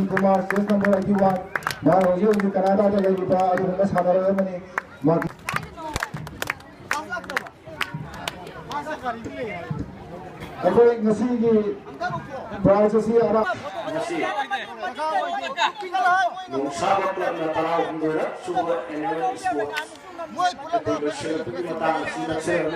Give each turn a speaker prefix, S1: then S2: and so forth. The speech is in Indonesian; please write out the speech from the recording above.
S1: Kumar, chess number 81. Now, you Canada, the Sanara, Mark. Ako ngasi prize si ara
S2: yung sabot lang na taraw ng dura suba and sports. Ito yung sila pagkakataang sinasero